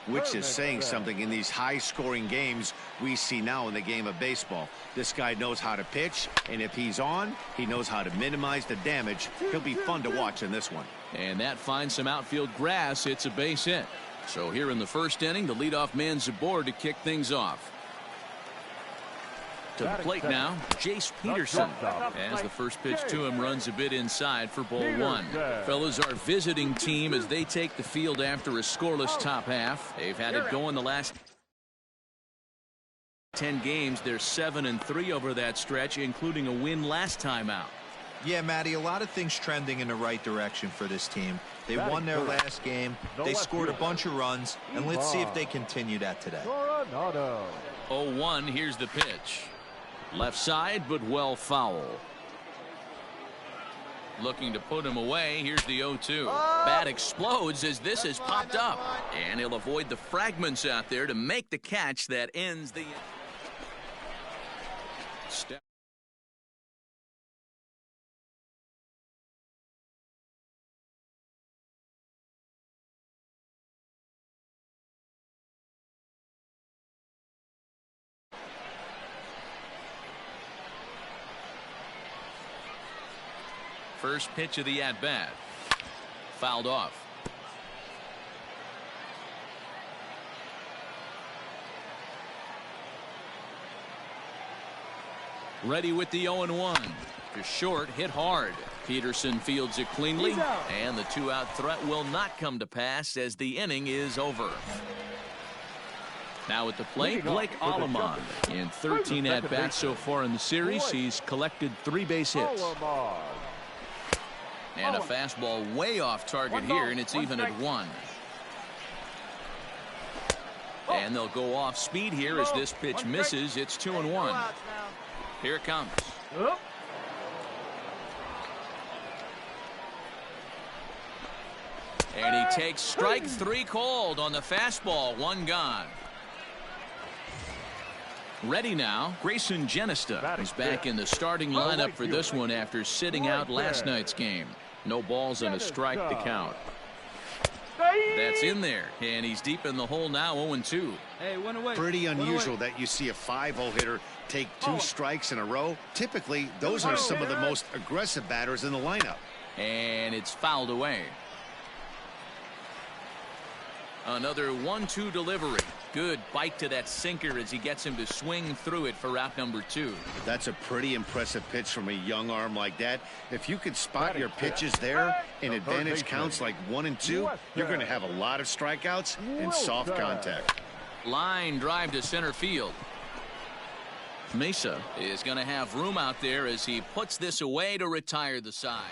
which is saying something in these high-scoring games we see now in the game of baseball. This guy knows how to pitch, and if he's on, he knows how to minimize the damage. He'll be fun to watch in this one. And that finds some outfield grass. It's a base hit. So here in the first inning, the leadoff man's aboard to kick things off. To the plate now, Jace Peterson. As the first pitch to him runs a bit inside for ball one. Fellas, our visiting team as they take the field after a scoreless top half. They've had it going the last 10 games. They're 7-3 over that stretch, including a win last time out. Yeah, Matty, a lot of things trending in the right direction for this team. They won their last game. They scored a bunch of runs, and let's see if they continue that today. 0-1, here's the pitch. Left side, but well foul. Looking to put him away. Here's the 0-2. Bat explodes as this has popped up. And he'll avoid the fragments out there to make the catch that ends the step. First pitch of the at-bat. Fouled off. Ready with the 0-1. To short, hit hard. Peterson fields it cleanly, and the two-out threat will not come to pass as the inning is over. Now at the plate, Blake Alleman. In 13 at-bats so far in the series, he's collected 3 base hits. And a fastball way off target here, and it's even at 1. And they'll go off speed here as this pitch misses. It's 2-1. Here it comes. And he takes strike 3 called on the fastball. 1 gone. Ready now, Grayson Genesta is back in the starting lineup for this one after sitting out last night's game. No balls and a strike to count. That's in there, and he's deep in the hole now, 0-2. Pretty unusual that you see a 5-0 hitter take 2 strikes in a row. Typically, those are some of the most aggressive batters in the lineup. And it's fouled away. Another 1-2 delivery. Good bite to that sinker as he gets him to swing through it for out number 2. That's a pretty impressive pitch from a young arm like that. If you could spot your pitches there in advantage counts like 1 and 2, you're going to have a lot of strikeouts and soft contact. Line drive to center field. Mesa is going to have room out there as he puts this away to retire the side.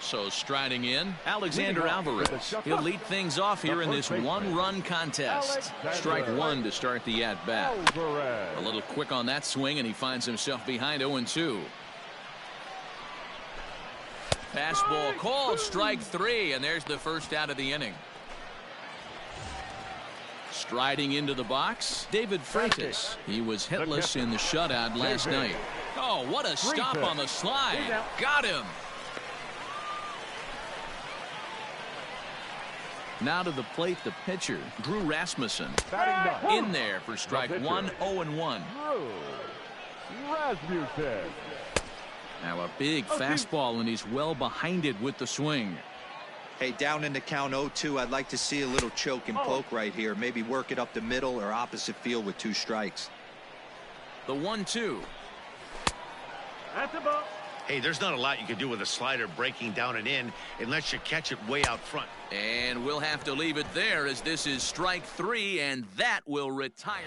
So striding in, Alexander Alvarez. He'll lead things off here in this 1-run contest. Strike 1 to start the at-bat. A little quick on that swing, and he finds himself behind 0-2. Fastball called, strike 3, and there's the first out of the inning. Striding into the box, David Freitas. He was hitless in the shutout last night. Oh, what a stop on the slide. Got him. Now to the plate, the pitcher, Drew Rasmussen. In there for strike 1, 0-1. Now a big fastball, and he's well behind it with the swing. Hey, down in the count 0-2, I'd like to see a little choke and poke right here. Maybe work it up the middle or opposite field with 2 strikes. The 1-2. That's a ball. Hey, there's not a lot you can do with a slider breaking down and in unless you catch it way out front. And we'll have to leave it there as this is strike 3, and that will retire.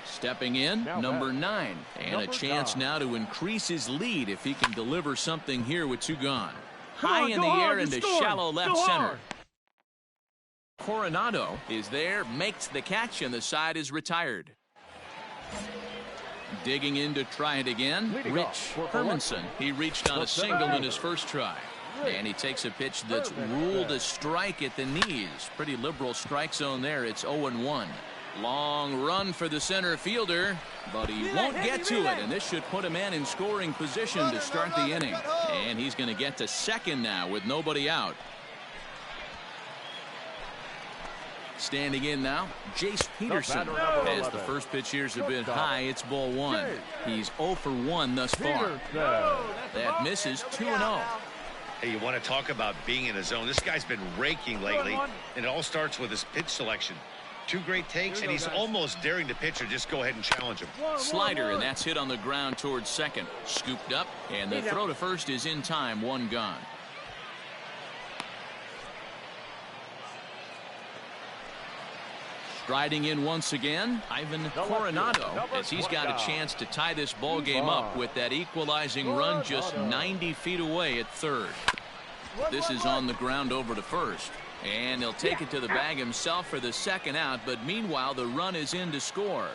Stepping in, number 9, and a chance now to increase his lead if he can deliver something here with 2 gone. High in the air into shallow left center. Coronado is there, makes the catch, and the side is retired. Digging in to try it again, Rich Hermanson. He reached on a single in his first try. And he takes a pitch that's ruled a strike at the knees. Pretty liberal strike zone there. It's 0-1. Long run for the center fielder, but he won't get to it, and this should put a man in scoring position to start the inning. And he's going to get to second now with nobody out. Standing in now, Jace Peterson. As the first pitch here is a bit high, it's ball one. He's 0 for 1 thus far. That misses 2-0. Hey, you want to talk about being in a zone? This guy's been raking lately, and it all starts with his pitch selection. 2 great takes, and he's almost daring the pitcher just go ahead and challenge him. Slider, and that's hit on the ground towards second. Scooped up, and the throw to first is in time. 1 gone. Striding in once again, Ivan Coronado, as he's got a chance to tie this ball game up with that equalizing run just 90 feet away at third. This is on the ground over to first, and he'll take it to the bag himself for the second out, but meanwhile the run is in to score.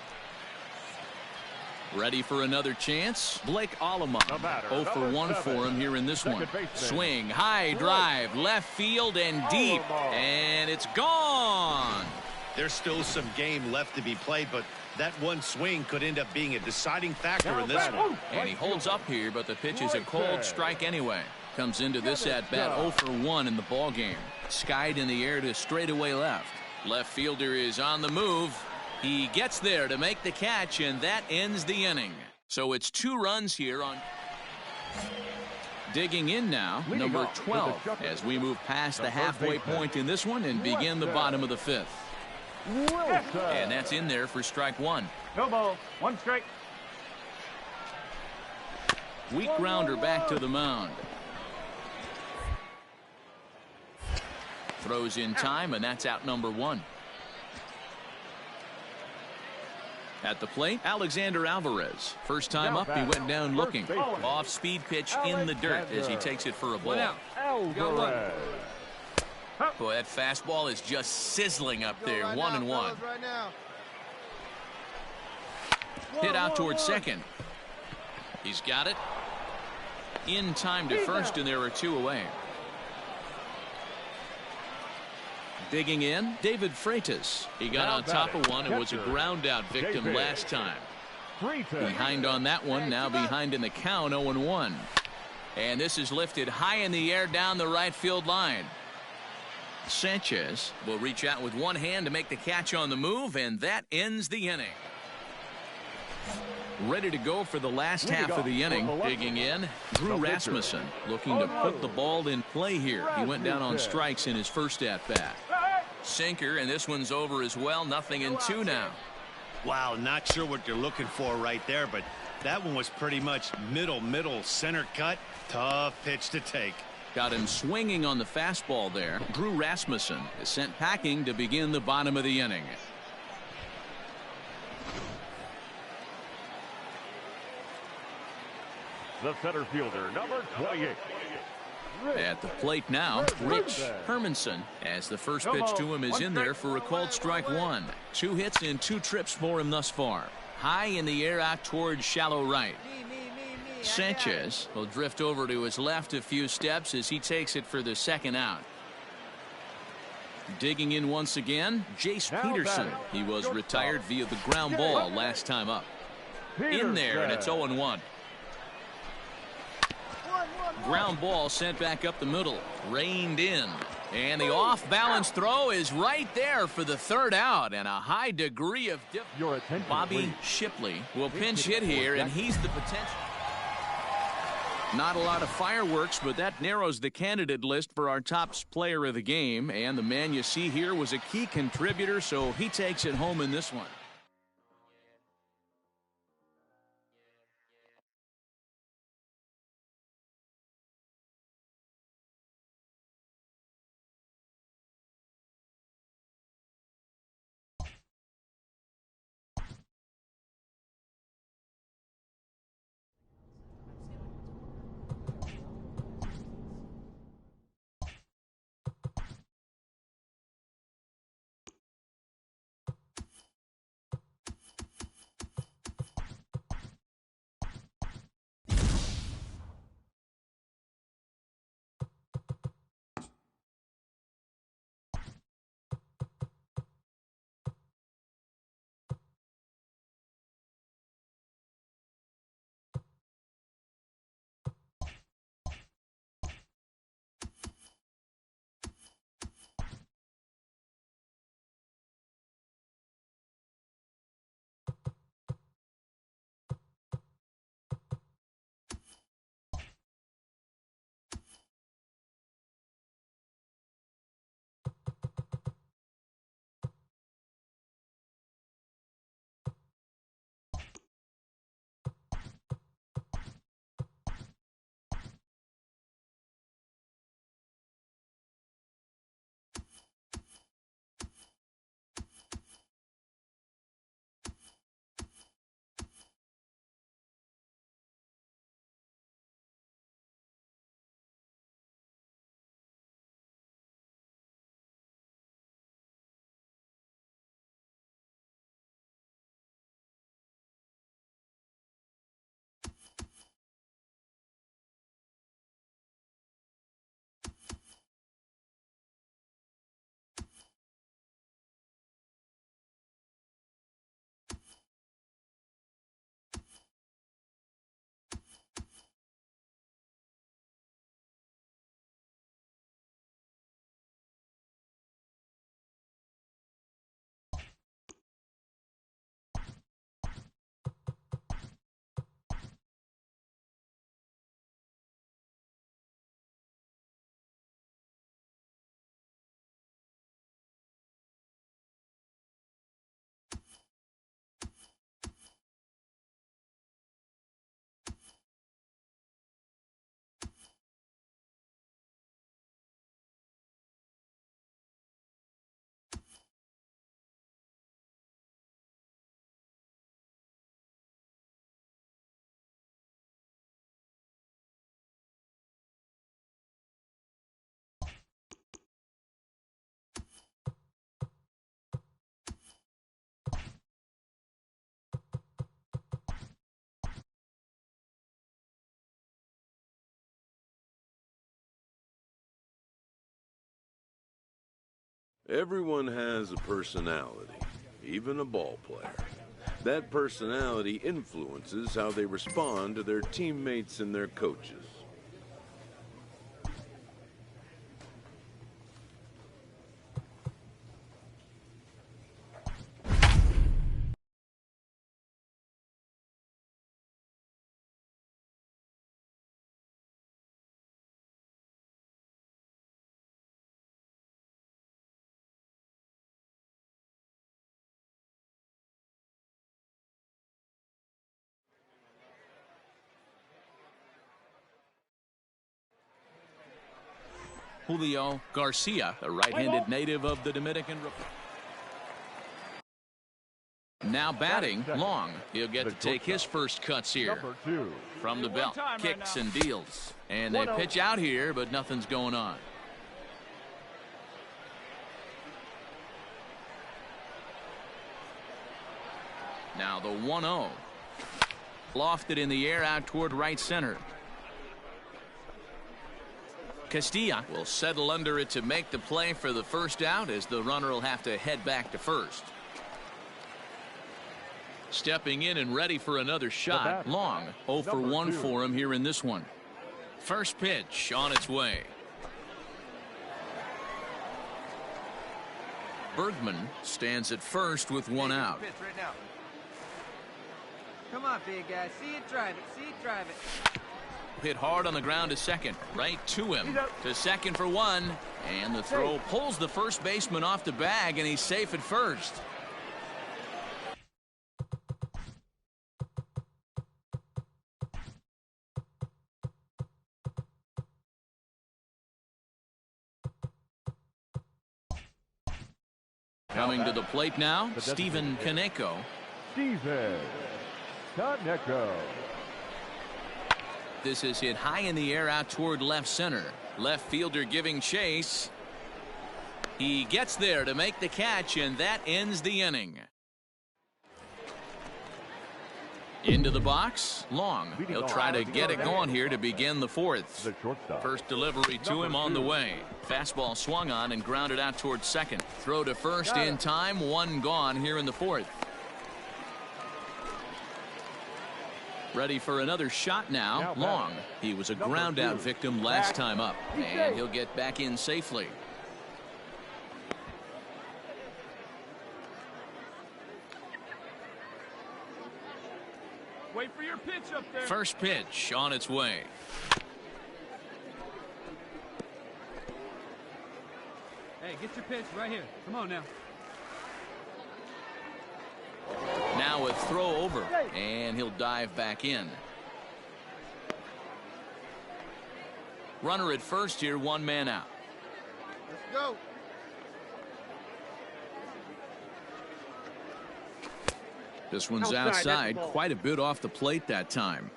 Ready for another chance? Blake Alleman, 0 for 1 for him here in this one. Swing, high drive, left field and deep, and it's gone. There's still some game left to be played, but that one swing could end up being a deciding factor in this one. And he holds up here, but the pitch is a cold strike anyway. Comes into this at-bat 0 for 1 in the ball game. Skied in the air to straightaway left. Left fielder is on the move. He gets there to make the catch, and that ends the inning. So it's 2 runs here on... Digging in now, number 12, as we move past the halfway point in this one and begin the bottom of the 5th. And that's in there for strike 1. No ball. 1 strike. Weak grounder back to the mound. Throws in time, and that's out number 1. At the plate, Alexander Alvarez. First time up, he went down looking. Off-speed pitch in the dirt as he takes it for a ball. Boy, that fastball is just sizzling up there. 1-1. Hit out towards second. He's got it. In time to first, and there are 2 away. Digging in, David Freitas. He got on top of one and was a ground out victim last time. Behind on that one, now behind in the count, 0-1. And this is lifted high in the air down the right field line. Sanchez will reach out with one hand to make the catch on the move, and that ends the inning. Ready to go for the last half of the inning. Digging in, Drew Rasmussen looking to put the ball in play here. He went down on strikes in his first at-bat. Sinker, and this one's over as well. 0-2 now. Wow, not sure what you're looking for right there, but that one was pretty much middle, center cut. Tough pitch to take. Got him swinging on the fastball there. Drew Rasmussen is sent packing to begin the bottom of the inning. The center fielder, number 28. At the plate now, Rich Hermanson, as the first pitch to him is in there for a called strike 1. 2 hits and 2 trips for him thus far. High in the air out towards shallow right. Sanchez will drift over to his left a few steps as he takes it for the second out. Digging in once again, Jace Peterson. He was retired via the ground ball last time up. In there, and it's 0-1. Ground ball sent back up the middle. Reined in. And the off-balance throw is right there for the third out. And a high degree of Bobby Shipley will pinch hit here, and he's the potential. Not a lot of fireworks, but that narrows the candidate list for our top player of the game. And the man you see here was a key contributor, so he takes it home in this one. Everyone has a personality, even a ball player. That personality influences how they respond to their teammates and their coaches. Julio Garcia, a right-handed native of the Dominican Republic. Now batting, Long. He'll get to take his first cuts here. From the belt, kicks and deals. And they pitch out here, but nothing's going on. Now the 1-0. Lofted in the air out toward right center. Castilla will settle under it to make the play for the first out, as the runner will have to head back to first. Stepping in and ready for another shot, Long. 0 for 1 for him here in this one. First pitch on its way. Bergman stands at first with one out. Come on, big guy. See it, drive it. See it, drive it. Hit hard on the ground to second. Right to him. To second for one. And the throw pulls the first baseman off the bag, and he's safe at first. Coming to the plate now, Stephen Kaneko. Stephen Kaneko. This is hit high in the air out toward left center. Left fielder giving chase. He gets there to make the catch, and that ends the inning. Into the box, Long. He'll try to get it going here to begin the fourth. First delivery to him on the way. Fastball swung on and grounded out towards second. Throw to first in time. One gone here in the fourth. Ready for another shot now, Long. He was a ground out victim last time up, and he'll get back in safely. Wait for your pitch up there. First pitch on its way. Hey, get your pitch right here. Come on now. Now a throw over, and he'll dive back in. Runner at first here, one man out. Let's go. This one's outside, quite a bit off the plate that time.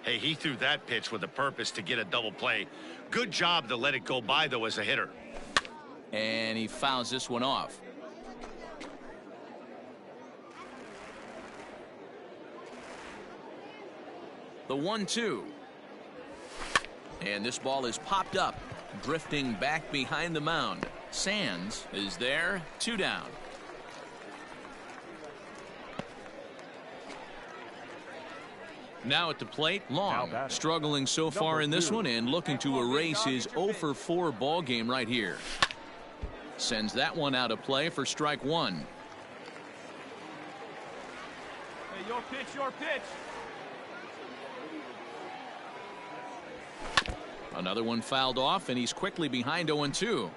Hey, he threw that pitch with a purpose to get a double play. Good job to let it go by, though, as a hitter. And he fouls this one off. The 1-2. And this ball is popped up, drifting back behind the mound. Sands is there, 2 down. Now at the plate, Long, struggling so far in this one and looking to erase his 0 for 4 ball game right here. Sends that one out of play for strike one. Hey, your pitch, your pitch. Another one fouled off, and he's quickly behind 0-2.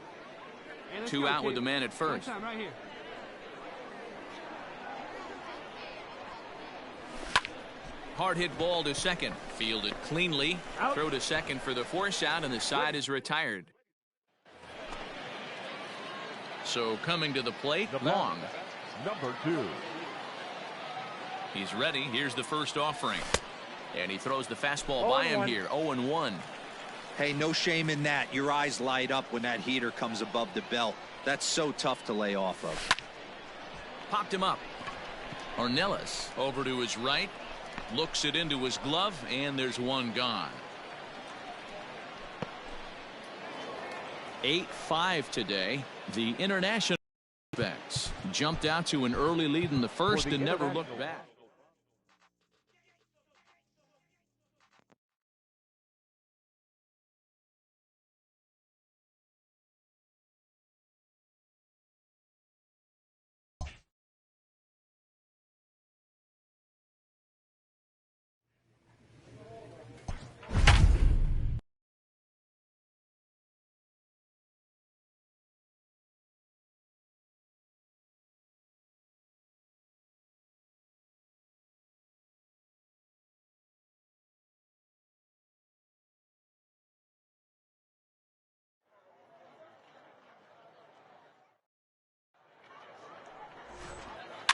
2 out with the man at first. Right here. Hard hit ball to second. Fielded cleanly. Out. Throw to second for the force out, and the side is retired. So coming to the plate, Long. Number 2. He's ready. Here's the first offering. And he throws the fastball by him here. 0-1. Hey, no shame in that. Your eyes light up when that heater comes above the belt. That's so tough to lay off of. Popped him up. Ornelas over to his right. Looks it into his glove, and there's one gone. 8-5 today. The international backs jumped out to an early lead in the first and never looked back.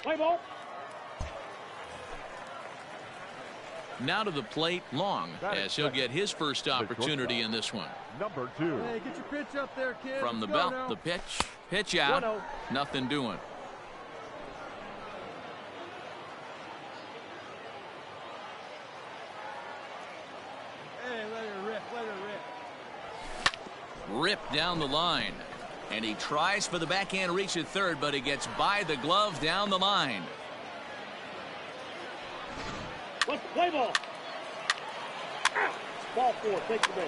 Play ball. Now to the plate, Long, as he'll get his first opportunity in this one. Number 2. Hey, get your pitch up there, kid. From the Let's go belt, now. the pitch out, 1-0. nothing doing. Hey, let her rip, let her rip. Ripped down the line. And he tries for the backhand reach at third, but he gets by the glove down the line. Let's play ball. Ball 4. Take the base.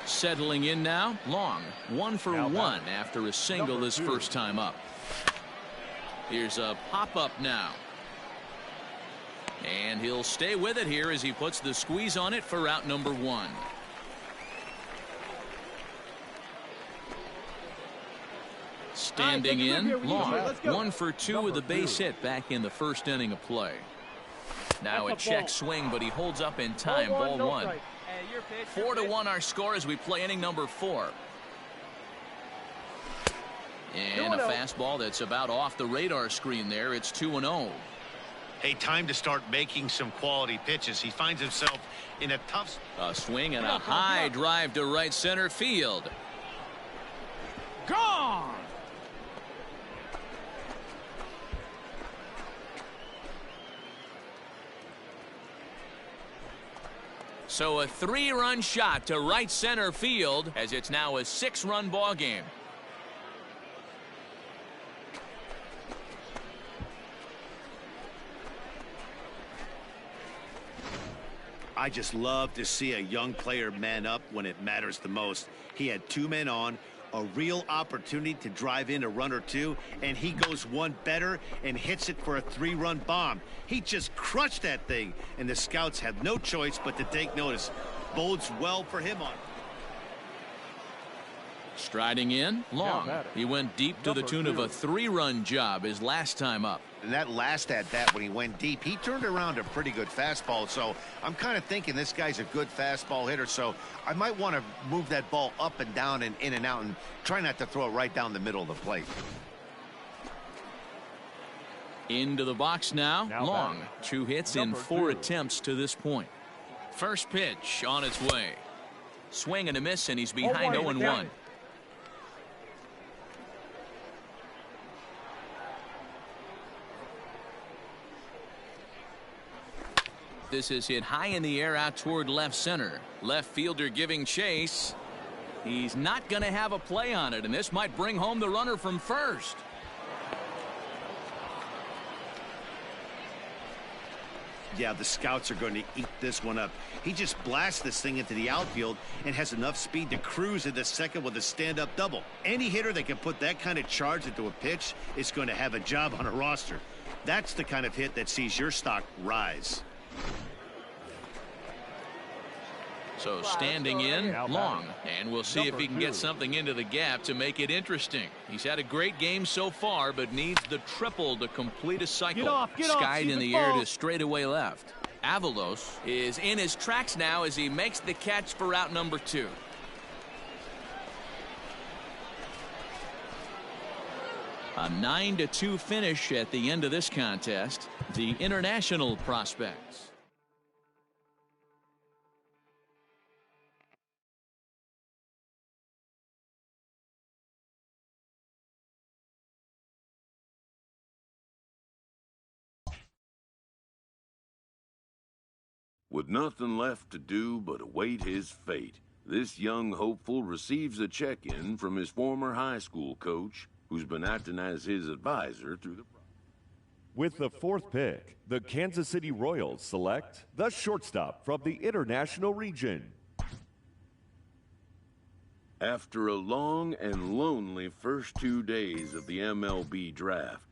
Settling in now, Long, 1 for Now 1 after a single Number his 2. first time up. Here's a pop-up now. And he'll stay with it here as he puts the squeeze on it for out number 1. Standing in, Long, Let's go. 1 for 2 with a base hit back in the first inning of play. Now a That's a check ball. swing, but he holds up in time. Ball no 1. strike. Hey, your pitch. 4-1 our score as we play inning number 4. And a 2-0. fastball that's about off the radar screen there. It's 2-0. Hey, time to start making some quality pitches. He finds himself in a tough... A swing and a high drive to right center field. Gone! So a 3-run shot to right center field as it's now a 6-run ball game. I just love to see a young player man up when it matters the most. He had 2 men on, a real opportunity to drive in a run or 2, and he goes one better and hits it for a 3-run bomb. He just crushed that thing, and the scouts have no choice but to take notice. Bodes well for him on. Striding in, Long. batting. He went deep to the Number tune of a 2. 3-run job his last time up. And that last at bat when he went deep, he turned around a pretty good fastball. So I'm kind of thinking this guy's a good fastball hitter. So I might want to move that ball up and down and in and out and try not to throw it right down the middle of the plate. Into the box now, Now Long. batting. 2 hits Number in 4 2. attempts to this point. First pitch on its way. Swing and a miss, and he's behind 0-1. This is hit high in the air out toward left center. Left fielder giving chase. He's not going to have a play on it, and this might bring home the runner from first. Yeah, the scouts are going to eat this one up. He just blasts this thing into the outfield and has enough speed to cruise into second with a stand-up double. Any hitter that can put that kind of charge into a pitch is going to have a job on a roster. That's the kind of hit that sees your stock rise. So standing in, Now Long, batting. and we'll see if Number he can 2. get something into the gap to make it interesting. He's had a great game so far, but needs the triple to complete a cycle. Get off, Skied see in the the air ball. to straightaway left. Avalos is in his tracks now as he makes the catch for out number 2. A 9-2 finish at the end of this contest. The international prospects. With nothing left to do but await his fate, this young hopeful receives a check-in from his former high school coach, who's been acting as his advisor through the process. With the 4th pick, the Kansas City Royals select the shortstop from the International Region. After a long and lonely first 2 days of the MLB draft,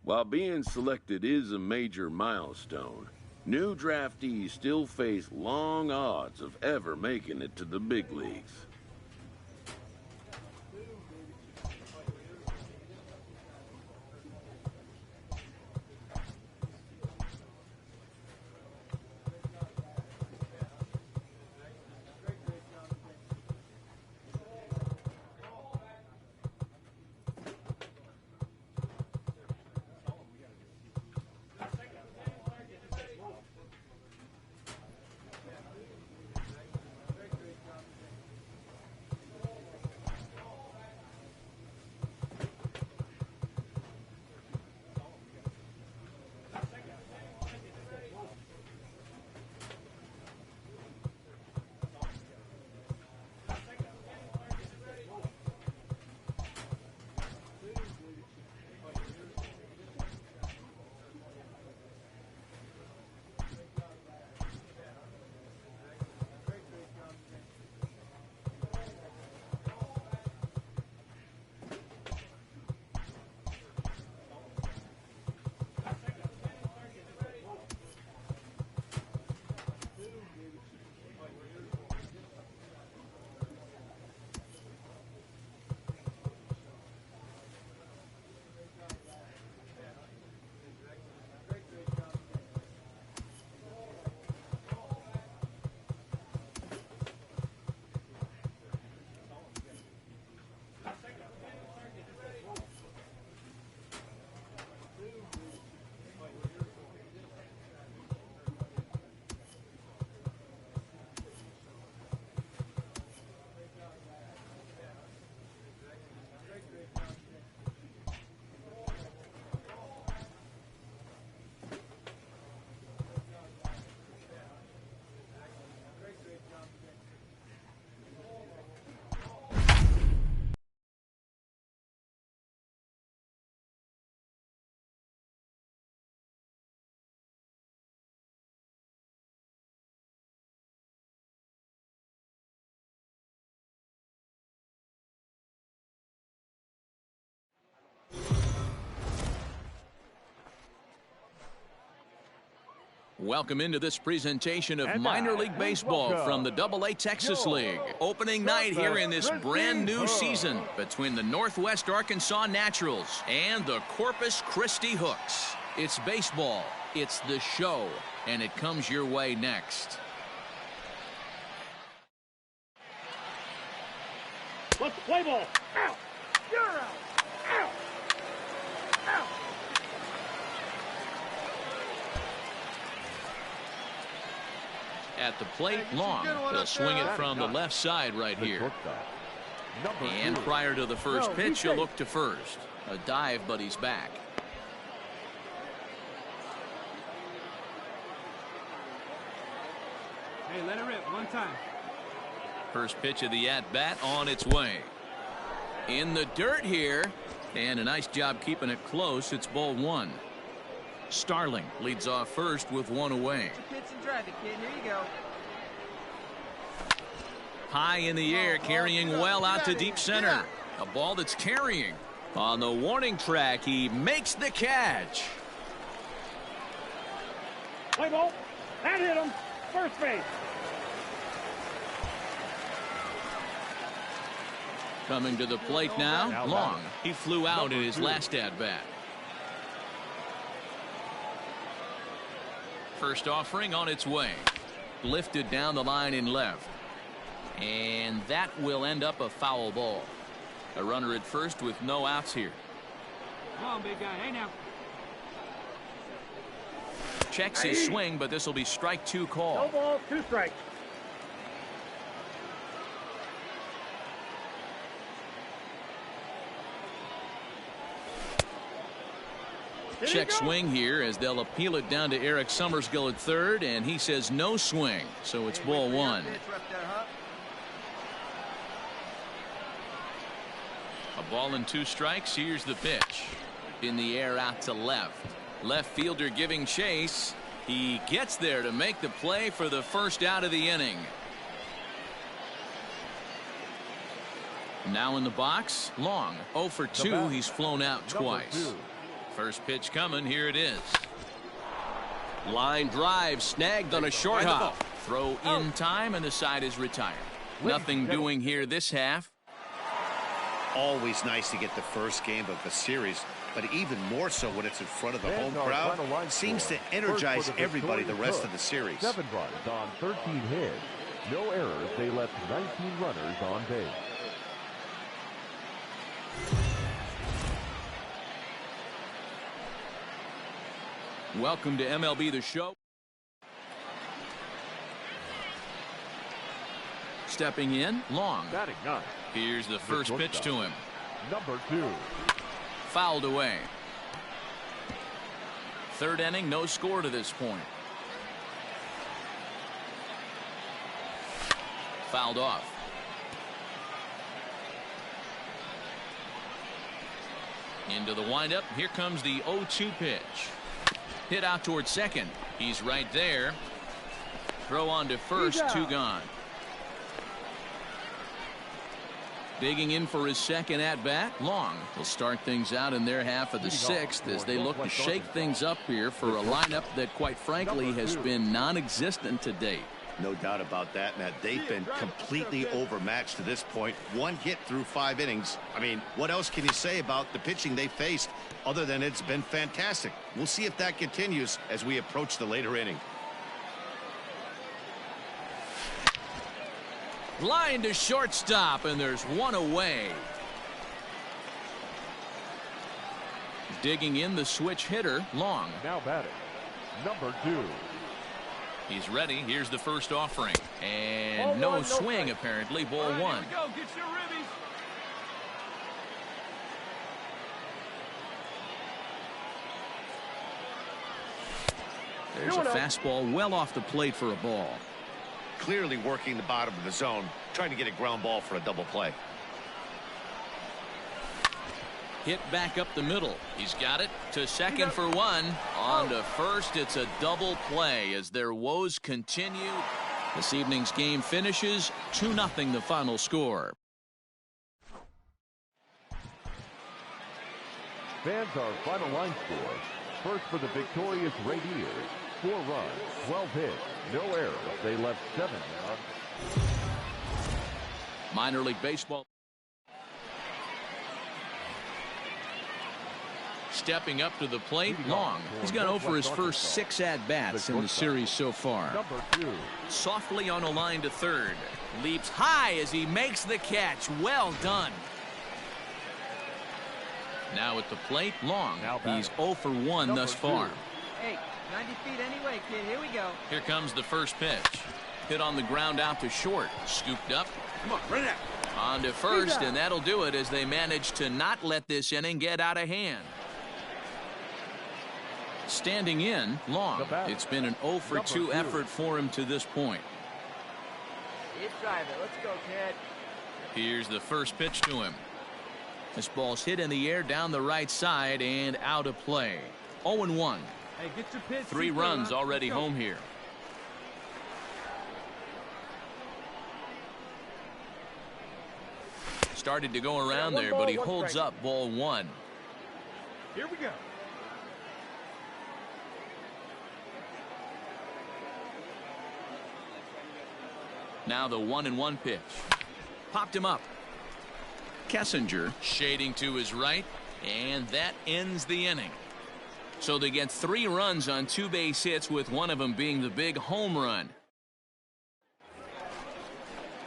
while being selected is a major milestone, new draftees still face long odds of ever making it to the big leagues. Welcome into this presentation of minor league baseball from the AA Texas League. Opening night here in this brand new season between the Northwest Arkansas Naturals and the Corpus Christi Hooks. It's baseball, it's the show, and it comes your way next. What's the play ball? Out! You're out! Out! Out! At the plate, Long. He'll swing it from the left side right here. And prior to the first pitch, he'll look to first. A dive, but he's back. Hey, let it rip one time. First pitch of the at-bat on its way. In the dirt here. And a nice job keeping it close. It's ball one. Starling leads off first with one away. Pitch and drive it, kid. Here you go. High in the air, carrying well out to deep center. A ball that's carrying. On the warning track, he makes the catch. Play ball. That hit him. First base. Coming to the plate now, Long. He flew out in his last at-bat. First offering on its way. Lifted down the line in left. And that will end up a foul ball. A runner at first with no outs here. Come on, big guy. Hey, now. Checks his swing, but this will be strike two call. No ball, 2 strikes. Check swing here as they'll appeal it down to Eric Summersgill at third, and he says no swing, so it's ball one. A ball and 2 strikes. Here's the pitch. In the air out to left. Left fielder giving chase. He gets there to make the play for the first out of the inning. Now in the box, Long. 0 for 2. He's flown out twice. First pitch coming. Here it is. Line drive snagged on a short hop. Throw in time, and the side is retired. Nothing doing here this half. Always nice to get the first game of the series, but even more so when it's in front of the home crowd. Seems to energize everybody the rest of the series. 7 runs on 13 hits. No errors. They left 19 runners on base. Welcome to MLB The Show. Stepping in, Long. Batting 9. Here's the first pitch to him. Number 2. Fouled away. Third inning, no score to this point. Fouled off. Into the windup. Here comes the 0-2 pitch. Hit out towards second. He's right there. Throw on to first. 2 gone. Digging in for his second at-bat, Long. Will start things out in their half of the 6th as they look to shake things up here for a lineup that, quite frankly, has been non-existent to date. No doubt about that, Matt. They've been completely overmatched to this point. 1 hit through 5 innings. I mean, what else can you say about the pitching they faced other than it's been fantastic? We'll see if that continues as we approach the later inning. Line to shortstop, and there's 1 away. Digging in the switch hitter, Long. Now batting. Number 2. He's ready. Here's the first offering. And no swing, apparently. Ball 1. Go, get your ribbies. There's a fastball well off the plate for a ball. Clearly working the bottom of the zone, trying to get a ground ball for a double play. Hit back up the middle. He's got it to second for 1. On to first. It's a double play as their woes continue. This evening's game finishes 2-0 the final score. Fans, our final line score. First for the victorious Rainiers. 4 runs, 12 hits, no errors. They left 7 runs. Minor League Baseball. Stepping up to the plate, Long. He's gone over his first 6 at-bats in the series so far. Number 2. Softly on a line to third. Leaps high as he makes the catch. Well done. Now at the plate, Long. He's 0 for 1 thus far. Hey, 90 feet anyway, kid. Here we go. Here comes the first pitch. Hit on the ground out to short. Scooped up. Come on, run it. On to first, and that'll do it as they manage to not let this inning get out of hand. Standing in, Long. It's been an 0 for 2 effort for him to this point. Hit driver. Let's go, kid. Here's the first pitch to him. This ball's hit in the air down the right side and out of play. 0-1. Hey, get your pitch. 3 runs already home here. Started to go around there, but he holds up. Ball 1. Here we go. Now the 1-1 pitch. Popped him up. Kessinger shading to his right, and that ends the inning. So they get 3 runs on 2 base hits, with one of them being the big home run.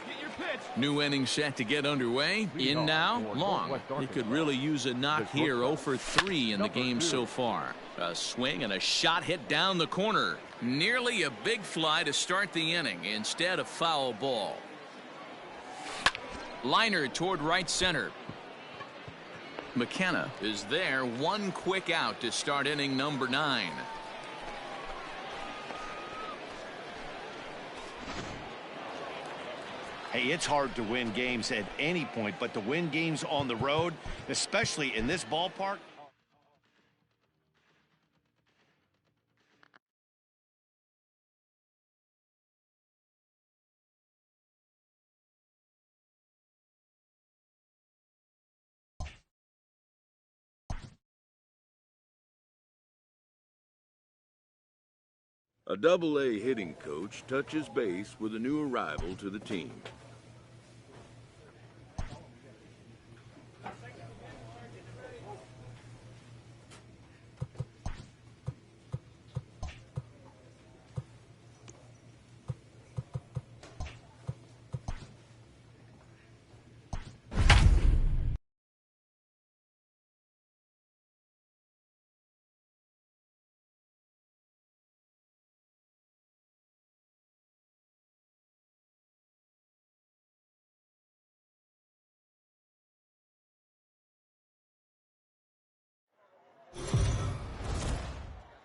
Get your pitch. New inning set to get underway. In now, Long. He could really use a knock here. 0 for 3 in the game so far. A swing and a shot hit down the corner. Nearly a big fly to start the inning. Instead, a foul ball. Liner toward right center. McKenna is there. One quick out to start inning number 9. Hey, it's hard to win games at any point, but to win games on the road, especially in this ballpark. A Double-A hitting coach touches base with a new arrival to the team.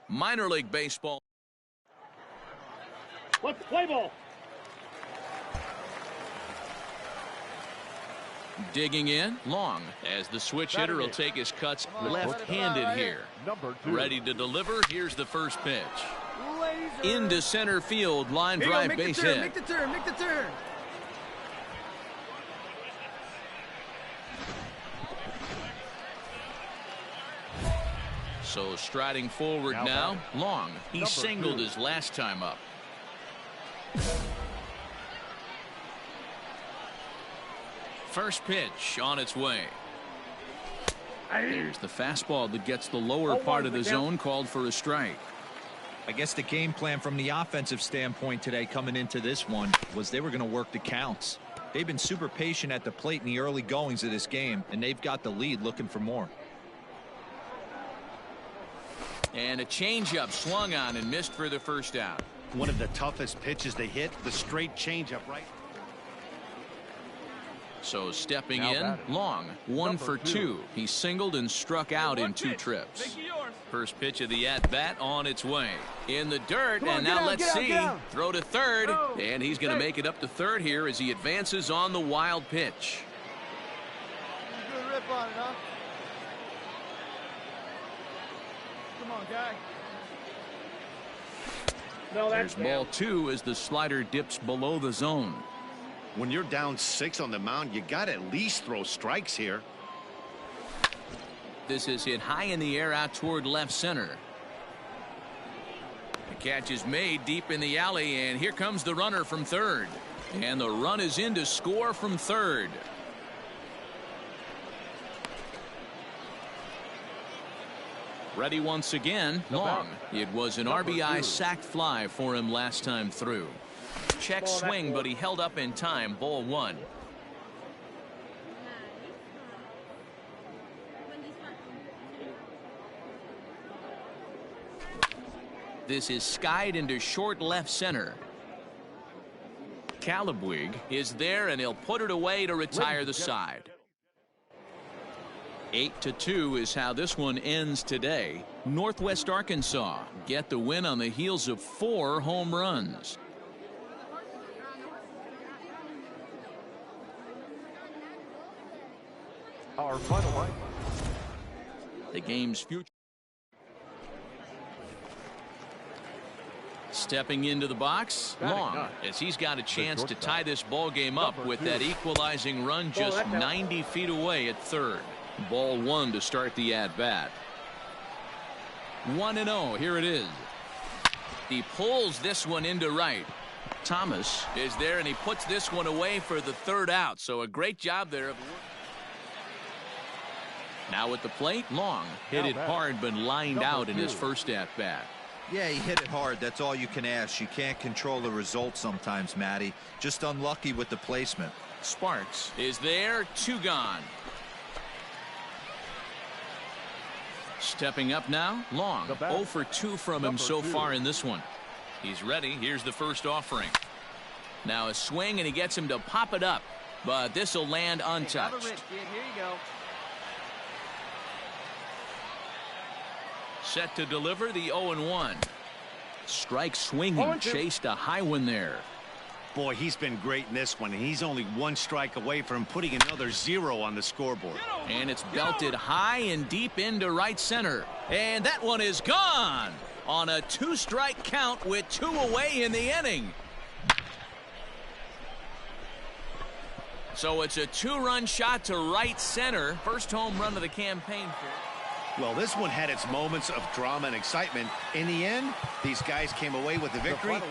Minor League Baseball. Let's play ball. Digging in, Long, as the switch hitter will take his cuts left-handed here. Ready to deliver, here's the first pitch. Into center field, line drive, base hit. Make the turn, make the turn. So striding forward now, Long. He singled his last time up. First pitch on its way. There's the fastball that gets the lower part of the zone, called for a strike. I guess the game plan from the offensive standpoint today coming into this one was they were going to work the counts. They've been super patient at the plate in the early goings of this game, and they've got the lead looking for more. And a changeup swung on and missed for the first out. One of the toughest pitches they hit, the straight changeup, right? So stepping in, Long, 1 for 2. He singled and struck out in 2 trips. First pitch of the at-bat on its way. In the dirt, and now let's see. Throw to third, and he's going to make it up to third here as he advances on the wild pitch. Good rip on it, huh? Come on, guy. No, There's ball 2 as the slider dips below the zone. When you're down 6 on the mound, you got to at least throw strikes here. This is hit high in the air out toward left center. The catch is made deep in the alley, and here comes the runner from third. And the run is in to score from third. Ready once again, Long. It was an RBI sac fly for him last time through. Check swing, but he held up in time. Ball 1. This is skied into short left center. Calabwig is there, and he'll put it away to retire the side. 8-2 is how this one ends today. Northwest Arkansas get the win on the heels of 4 home runs. Our final line. The game's future. Stepping into the box, Long, as he's got a chance to tie this ball game up with that equalizing run just 90 feet away at third. Ball 1 to start the at-bat. 1-0, here it is. He pulls this one into right. Thomas is there, and he puts this one away for the third out. So a great job there. Now at the plate, Long hit it hard but lined out in his first at-bat. Yeah, he hit it hard. That's all you can ask. You can't control the result sometimes, Matty. Just unlucky with the placement. Sparks is there, 2 gone. Stepping up now, Long. 0 for 2 from him so far in this one. He's ready. Here's the first offering. Now a swing, and he gets him to pop it up. But this will land untouched. Here you go. Set to deliver the 0-1. Strike swinging, chased a high one there. Boy, he's been great in this one, and he's only one strike away from putting another 0 on the scoreboard. And it's belted high and deep into right center. And that one is gone on a 2-strike count with 2 away in the inning. So it's a 2-run shot to right center. First home run of the campaign for. Well, this one had its moments of drama and excitement. In the end, these guys came away with the victory.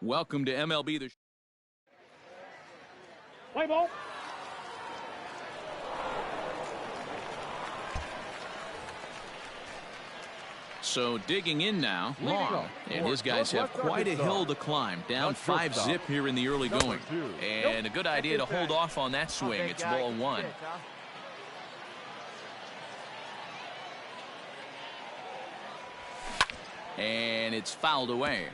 Welcome to MLB The Play ball. So digging in now, Long. And his guys have quite a hill to climb. Down 5-zip here in the early going. And a good idea to hold off on that swing. It's ball 1. And it's fouled away.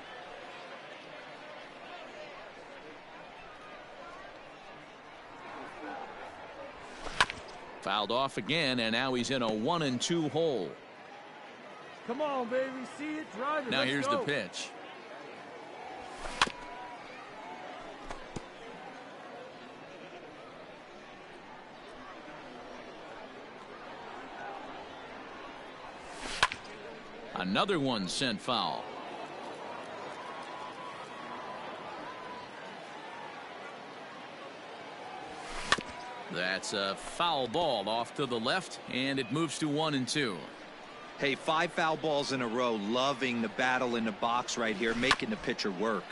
Fouled off again, and now he's in a 1-2 hole. Come on, baby. See it, drive it. Now here's the pitch. Another one sent foul. That's a foul ball off to the left, and it moves to 1-2. Hey, 5 foul balls in a row. Loving the battle in the box right here, making the pitcher work.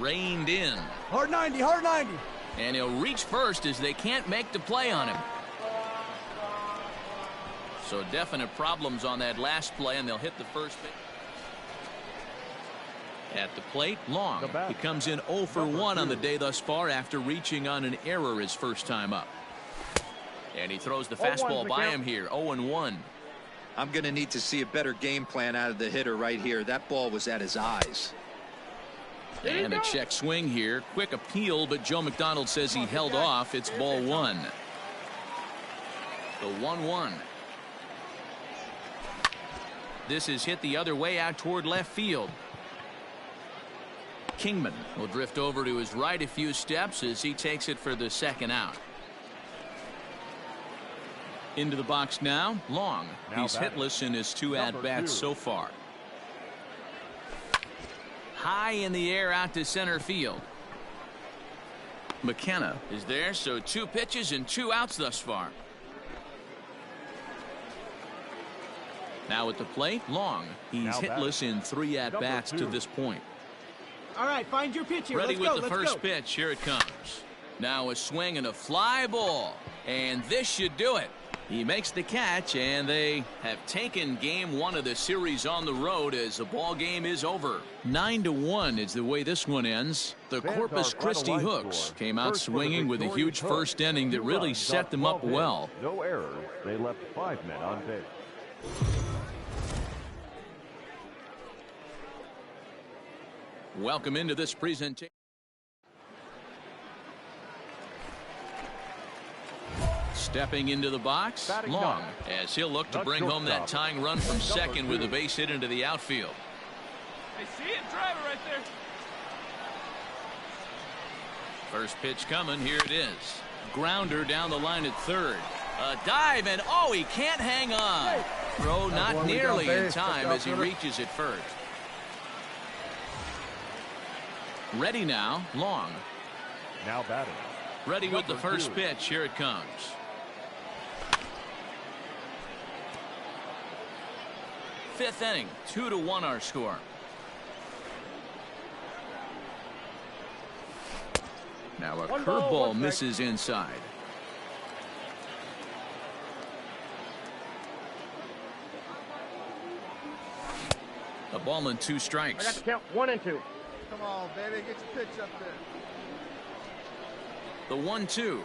Reined in. Hard 90, hard 90. And he'll reach first as they can't make the play on him. So definite problems on that last play, and they'll hit the first pitch. At the plate, Long. He comes in 0 for 1 on the day thus far after reaching on an error his first time up. And he throws the fastball by him here, 0-1. I'm going to need to see a better game plan out of the hitter right here. That ball was at his eyes. And a check swing here. Quick appeal, but Joe McDonald says he held off. It's ball 1. The 1-1. This is hit the other way out toward left field. Kingman will drift over to his right a few steps as he takes it for the second out. Into the box now, Long. He's hitless in his 2 at-bats so far. High in the air out to center field. McKenna is there, so 2 pitches and 2 outs thus far. Now at the plate, Long. He's hitless in 3 at-bats to this point. All right, find your pitch here. Ready with the first pitch. Here it comes. Now a swing and a fly ball. And this should do it. He makes the catch, and they have taken game 1 of the series on the road as the ball game is over. 9-1 is the way this one ends. The Corpus Christi Hooks came out swinging with a huge first inning that really set them up well. No errors. They left 5 men on base. Welcome into this presentation. Stepping into the box, Long, as he'll look to bring home that tying run from second with a base hit into the outfield. Hey, see it? Drive it right there. First pitch coming. Here it is. Grounder down the line at third. A dive, and oh, he can't hang on. Throw not nearly in time as he reaches it first. Ready now, Long. Now batting. Ready with the first pitch. Here it comes. Fifth inning, 2-1 our score. Now a curveball misses inside. A ball and 2 strikes. I got to count 1 and 2. Come on, baby, get your pitch up there. The 1-2.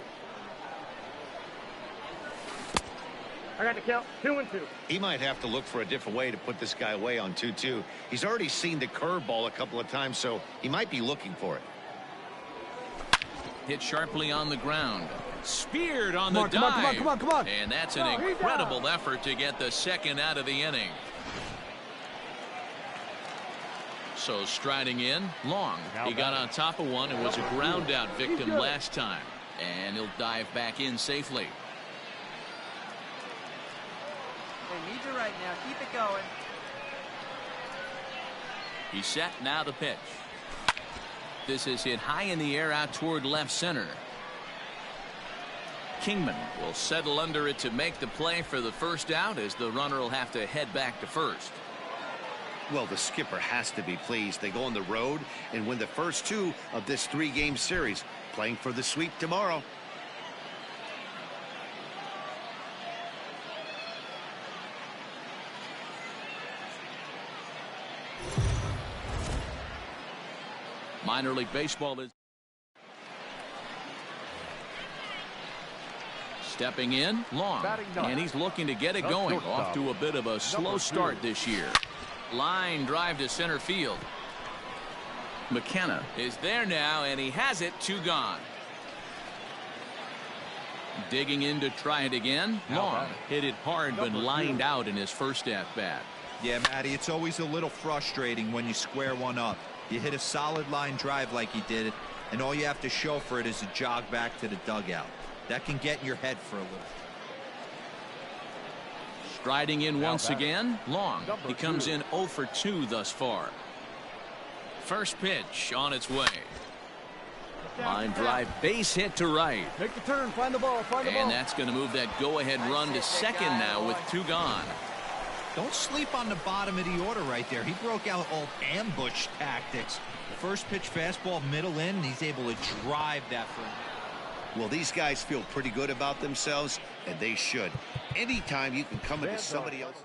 I got to count 2 and 2. He might have to look for a different way to put this guy away on 2-2. He's already seen the curveball a couple of times, so he might be looking for it. Hit sharply on the ground. Speared on the dive. Come on. And that's an incredible effort to get the second out of the inning. So striding in, Long. He got on top of one and was a ground out victim last time. And he'll dive back in safely. They need you right now. Keep it going. He's set. Now the pitch. This is hit high in the air out toward left center. Kingman will settle under it to make the play for the first out, as the runner will have to head back to first. Well, the skipper has to be pleased. They go on the road and win the first 2 of this 3-game series, playing for the sweep tomorrow. Minor League Baseball is stepping in, Long, and he's looking to get it going. Off to a bit of a slow start this year. Line drive to center field. McKenna is there now, and he has it. 2 gone. Digging in to try it again. Long hit it hard, but lined out in his first at bat. Yeah, Matty, it's always a little frustrating when you square one up. You hit a solid line drive like he did, and all you have to show for it is a jog back to the dugout. That can get in your head for a little. Striding in once again, Long. He comes in 0 for 2 thus far. First pitch on its way. Line drive, base hit to right. Make the turn, find the ball, And that's going to move that go-ahead run to second now with 2 gone. Don't sleep on the bottom of the order right there. He broke out all ambush tactics. First pitch fastball, middle in, and he's able to drive that for him. Well, these guys feel pretty good about themselves, and they should. Anytime you can come into somebody else.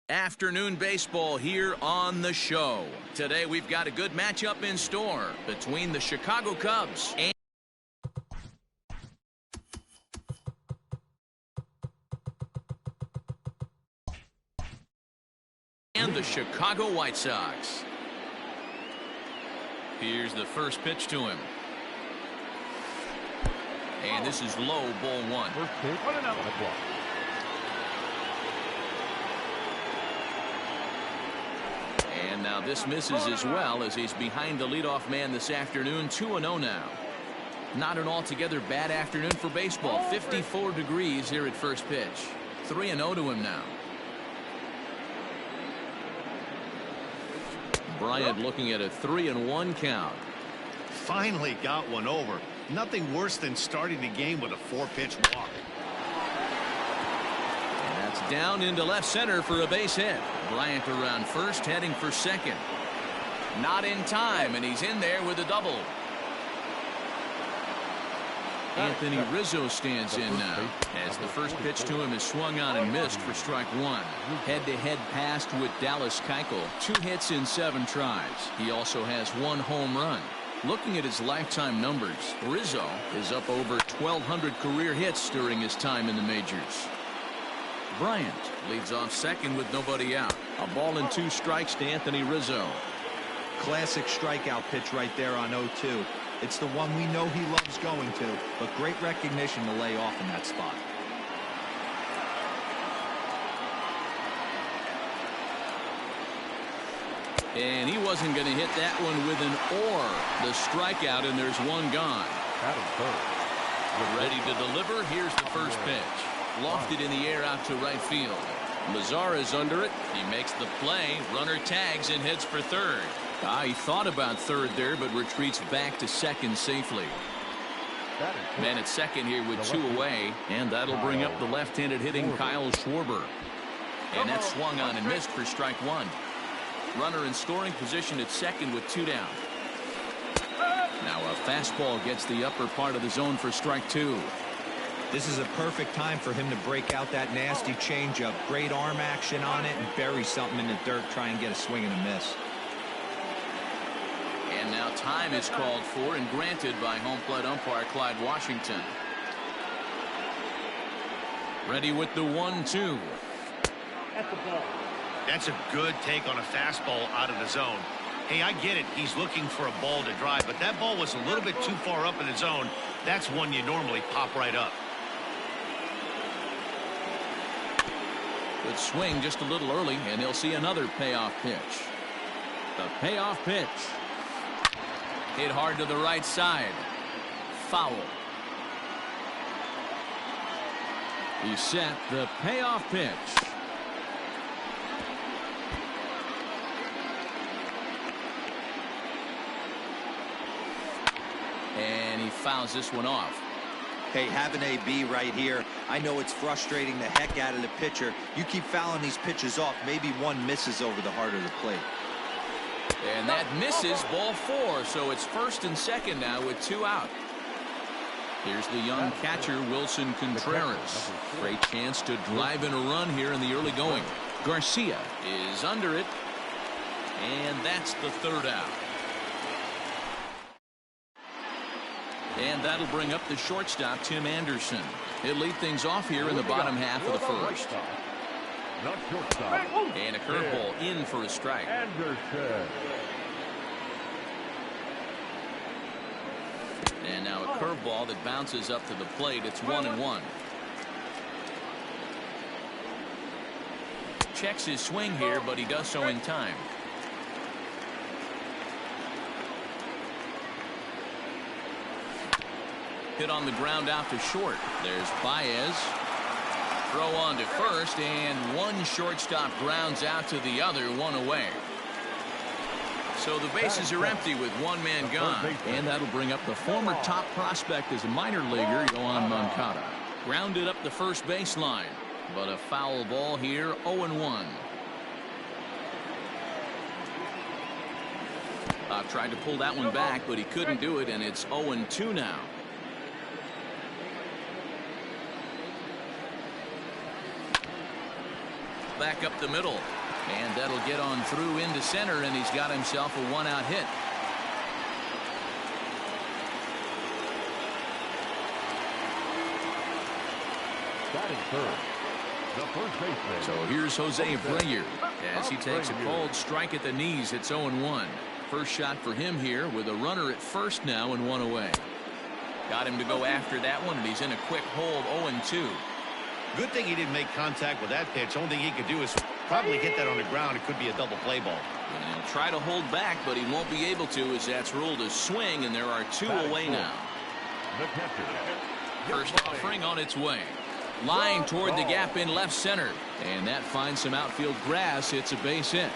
Afternoon baseball here on the show. Today we've got a good matchup in store between the Chicago Cubs and the Chicago White Sox. Here's the first pitch to him. And this is low, ball one. First pitch, 1-1. And now this misses as well as he's behind the leadoff man this afternoon. 2-0 now. Not an altogether bad afternoon for baseball. 54 degrees here at first pitch. 3-0 to him now. Bryant looking at a 3-1 count. Finally got one over. Nothing worse than starting the game with a 4-pitch walk. And that's down into left center for a base hit. Bryant around first, heading for second. Not in time, and he's in there with a double. Anthony Rizzo stands in now as the first pitch to him is swung on and missed for strike one. Head-to-head passed with Dallas Keuchel. 2 hits in 7 tries. He also has 1 home run. Looking at his lifetime numbers, Rizzo is up over 1,200 career hits during his time in the majors. Bryant leads off second with nobody out. A ball and 2 strikes to Anthony Rizzo. Classic strikeout pitch right there on 0-2. It's the one we know he loves going to, but great recognition to lay off in that spot. And he wasn't going to hit that one with an or. The strikeout, and there's 1 gone. Ready to deliver. Here's the first pitch. Lofted in the air out to right field. Mazar is under it. He makes the play. Runner tags and heads for third. He thought about third there, but retreats back to second safely. Man at second here with 2 away, and that'll bring up the left-handed hitting Kyle Schwarber. And that's swung on and missed for strike 1. Runner in scoring position at second with 2 down. Now a fastball gets the upper part of the zone for strike 2. This is a perfect time for him to break out that nasty changeup. Great arm action on it and bury something in the dirt. Try and get a swing and a miss. And now time is called for and granted by home plate umpire Clyde Washington. Ready with the 1-2. At the ball. That's a good take on a fastball out of the zone. Hey, I get it. He's looking for a ball to drive, but that ball was a little bit too far up in the zone. That's one you normally pop right up. Good swing just a little early, and they'll see another payoff pitch. The payoff pitch. Hit hard to the right side. Foul. He set the payoff pitch. And he fouls this one off. Hey, have an AB right here. I know it's frustrating the heck out of the pitcher. You keep fouling these pitches off, maybe one misses over the heart of the plate. And that misses, ball 4. So it's first and second now with 2 out. Here's the young catcher, Wilson Contreras. Great chance to drive in a run here in the early going. Garcia is under it. And that's the 3rd out. And that'll bring up the shortstop, Tim Anderson. He'll lead things off here in the bottom half of the first. And a curveball in for a strike. And now a curveball that bounces up to the plate. It's 1-1. Checks his swing here, but he does so in time. Hit on the ground out to short. There's Baez. Throw on to first, and one shortstop grounds out to the other, 1 away. So the bases are empty with 1 man gone. And that'll bring up the former top prospect as a minor leaguer, Yoan Moncada. Grounded up the first baseline. But a foul ball here, 0-1. Tried to pull that one back, but he couldn't do it, and it's 0-2 now. Back up the middle. And that'll get on through into center, and he's got himself a one-out hit. Batting third, the first baseman. So here's Jose Abreu as he takes a cold strike at the knees. It's 0-1. First shot for him here with a runner at first now and one away. Got him to go after that one, and he's in a quick hold. 0-2. Good thing he didn't make contact with that pitch. Only thing he could do is probably hit that on the ground. It could be a double play ball. And he'll try to hold back, but he won't be able to, as that's ruled a swing, and there are two away now. The catcher. First offering on its way. Line toward the gap in left center, and that finds some outfield grass. It's a base hit.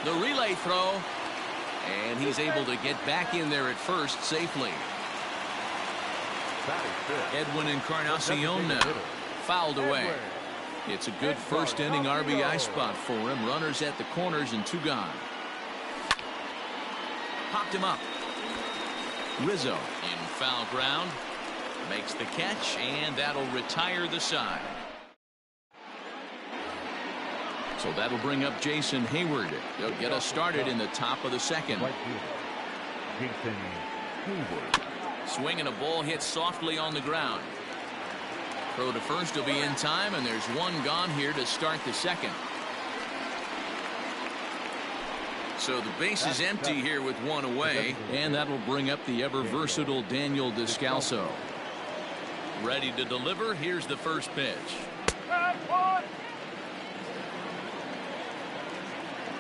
The relay throw, and he's able to get back in there at first safely. Edwin Encarnacion now fouled away. It's a good first inning RBI spot for him. Runners at the corners and two gone. Popped him up. Rizzo in foul ground. Makes the catch, and that'll retire the side. So that'll bring up Jason Hayward. He'll get us started in the top of the second. Jason Hayward. Swing and a ball hit softly on the ground. Throw to first will be in time, and there's one gone here to start the second. So the base is empty here with one away, and that'll bring up the ever-versatile Daniel Descalso. Ready to deliver. Here's the first pitch.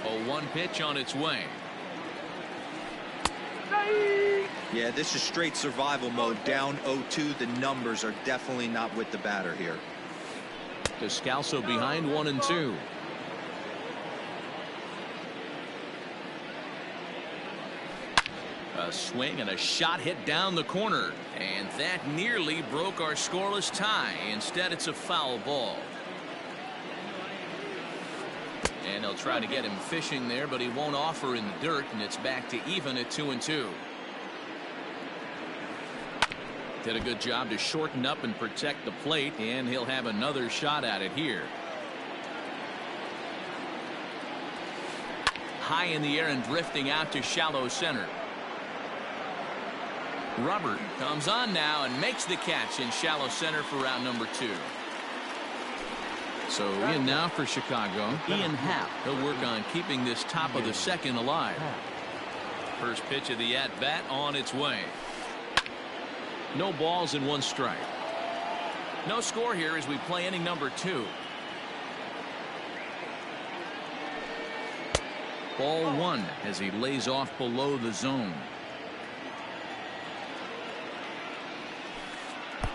0-1 pitch on its way. Yeah, this is straight survival mode. Down 0-2. The numbers are definitely not with the batter here. Descalso behind 1-2. A swing and a shot hit down the corner, and that nearly broke our scoreless tie. Instead, it's a foul ball. And they'll try to get him fishing there, but he won't offer in the dirt, and it's back to even at 2-2. Did a good job to shorten up and protect the plate, and he'll have another shot at it here. High in the air and drifting out to shallow center. Robert comes on now and makes the catch in shallow center for round number 2. So in now for Chicago, Ian Happ. He'll work on keeping this top of the second alive. First pitch of the at-bat on its way. No balls and one strike. No score here as we play inning number 2. Ball 1 as he lays off below the zone.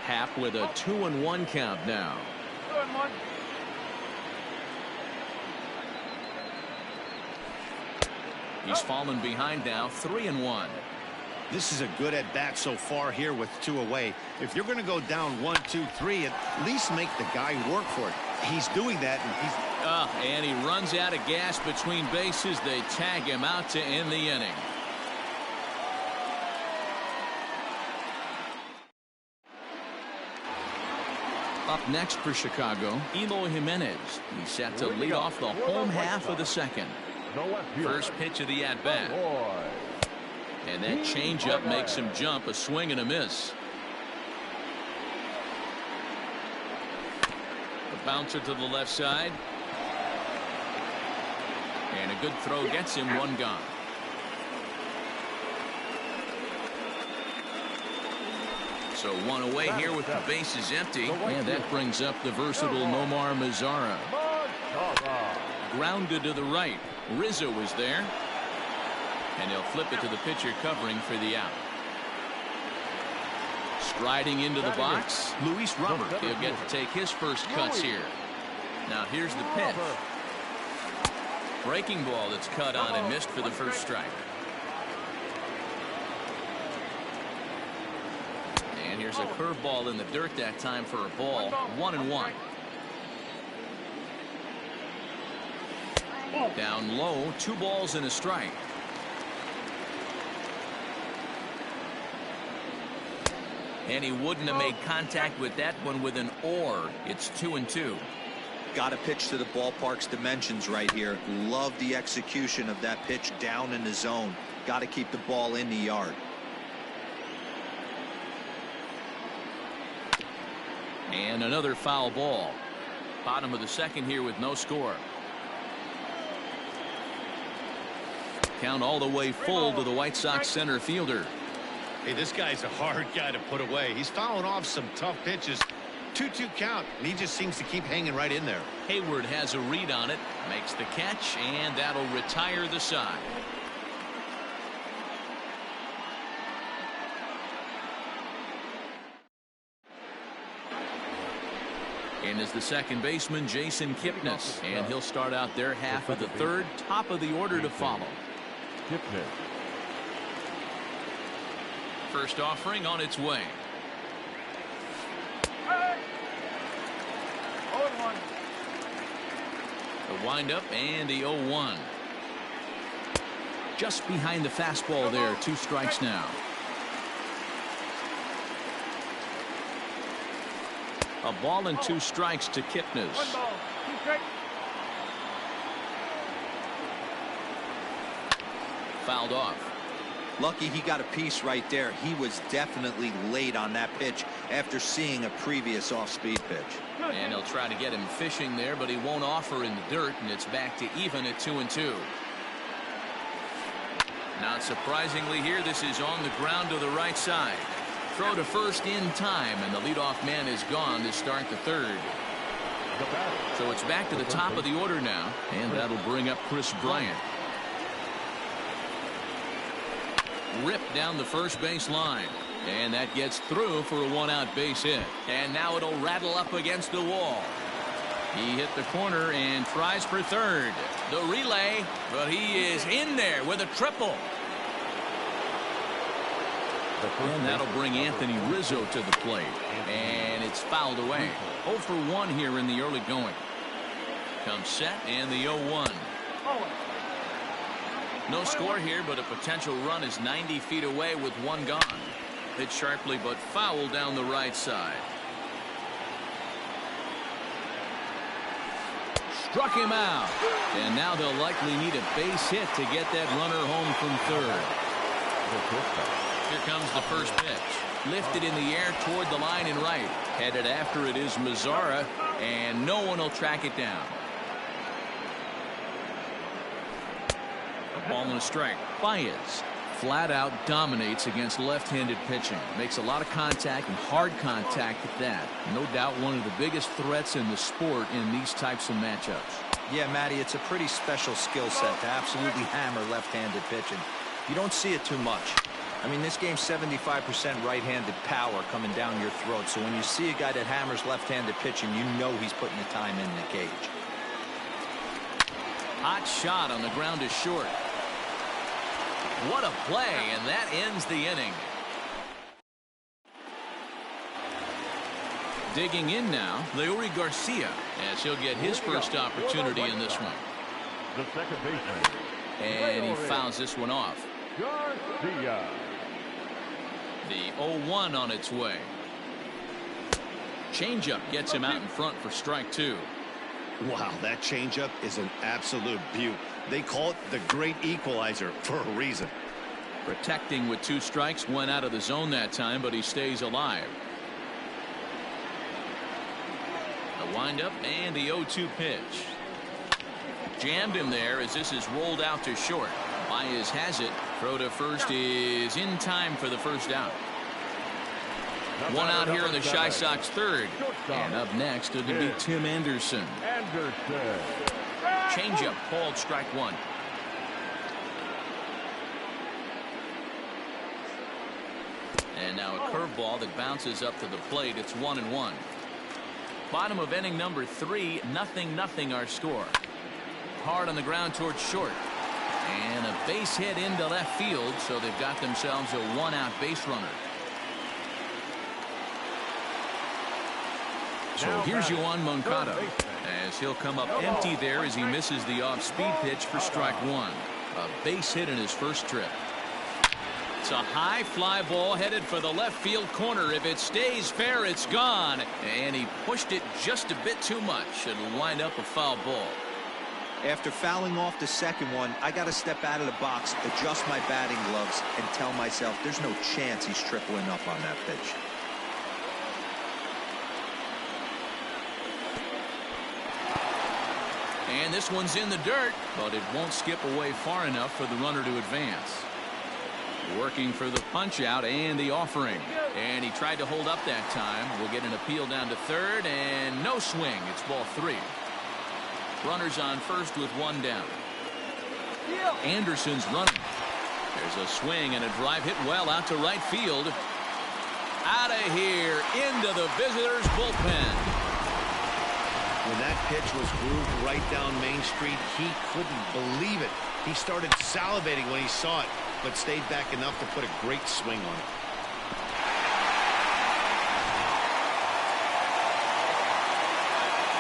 Happ with a 2-1 count now. He's fallen behind now, 3-1. This is a good at bat so far here with 2 away. If you're going to go down 1, 2, 3, at least make the guy work for it. He's doing that, and he runs out of gas between bases. They tag him out to end the inning. Up next for Chicago, Eloy Jimenez. He's set to lead off the home half of the second. First pitch of the at-bat. And that changeup makes him jump. A swing and a miss. The bouncer to the left side. And a good throw gets him, one gone. So one away here with the bases empty. And that brings up the versatile Nomar Mazara. Grounded to the right. Rizzo is there. And he'll flip it to the pitcher covering for the out. Striding into the box, Luis Robert. He'll get to take his first cuts here. Now here's the pitch. Breaking ball that's cut on and missed for the first strike. And here's a curveball in the dirt that time for a ball. 1-1. Down low, 2 balls and a strike. And he wouldn't have made contact with that one with an or. It's 2-2. Got to pitch to the ballpark's dimensions right here. Love the execution of that pitch down in the zone. Got to keep the ball in the yard. And another foul ball. Bottom of the second here with no score. Count all the way full to the White Sox center fielder. Hey, this guy's a hard guy to put away. He's fouling off some tough pitches. 2-2 count, and he just seems to keep hanging right in there. Hayward has a read on it, makes the catch, and that'll retire the side. In is the second baseman, Jason Kipnis, and he'll start out their half of the third. Top of the order to follow. First offering on its way. The windup and the 0-1. Just behind the fastball there. 2 strikes now. A ball and 2 strikes to Kipnis. Fouled off. Lucky he got a piece right there. He was definitely late on that pitch after seeing a previous off-speed pitch. And he'll try to get him fishing there, but he won't offer in the dirt, and it's back to even at 2-2. Not surprisingly here, this is on the ground to the right side. Throw to first in time, and the leadoff man is gone to start the third. So it's back to the top of the order now, and that'll bring up Chris Bryant. Ripped down the first base line, and that gets through for a 1-out base hit. And now it'll rattle up against the wall. He hit the corner and tries for third. The relay, but he is in there with a triple. And that'll bring Anthony Rizzo to the plate, and it's fouled away. 0 for 1 here in the early going. Comes set and the 0-1. No score here, but a potential run is 90 feet away with 1 gone. Hit sharply but foul down the right side. Struck him out. And now they'll likely need a base hit to get that runner home from third. Here comes the first pitch. Lifted in the air toward the line and right. Headed after it is Mazara, and no one will track it down. Ball and a strike. Baez flat out dominates against left-handed pitching. Makes a lot of contact and hard contact at that. No doubt one of the biggest threats in the sport in these types of matchups. Yeah, Matty, it's a pretty special skill set to absolutely hammer left-handed pitching. You don't see it too much. I mean, this game's 75% right-handed power coming down your throat. So when you see a guy that hammers left-handed pitching, you know he's putting the time in the cage. Hot shot on the ground is short. What a play, and that ends the inning. Digging in now, Leury Garcia, as he'll get his first opportunity in this one. The second baseman. And he fouls this one off. Garcia. The 0-1 on its way. Changeup gets him out in front for strike 2. Wow, that changeup is an absolute beaut. They call it the great equalizer for a reason. Protecting with 2 strikes, went out of the zone that time, but he stays alive. The windup and the 0-2 pitch. Jammed him there as this is rolled out to short. Baez has it. Throw to first is in time for the first out. 1 out here in the Chi Sox third. And up next it'll be Tim Anderson. Changeup called strike 1. And now a curveball that bounces up to the plate. It's 1-1. Bottom of inning number 3. 0-0 our score. Hard on the ground towards short. And a base hit into left field, so they've got themselves a 1-out base runner. So here's Yoan Moncada, as he'll come up empty there as he misses the off-speed pitch for strike 1. A base hit in his first trip. It's a high fly ball headed for the left field corner. If it stays fair, it's gone. And he pushed it just a bit too much. It'll wind up a foul ball. After fouling off the second one, I got to step out of the box, adjust my batting gloves, and tell myself there's no chance he's tripling up on that pitch. And this one's in the dirt, but it won't skip away far enough for the runner to advance. Working for the punch out and the offering. And he tried to hold up that time. We'll get an appeal down to third, and no swing. It's ball 3. Runners on first with 1 down. Anderson's running. There's a swing and a drive hit well out to right field. Out of here into the visitors' bullpen. When that pitch was grooved right down Main Street, he couldn't believe it. He started salivating when he saw it, but stayed back enough to put a great swing on it.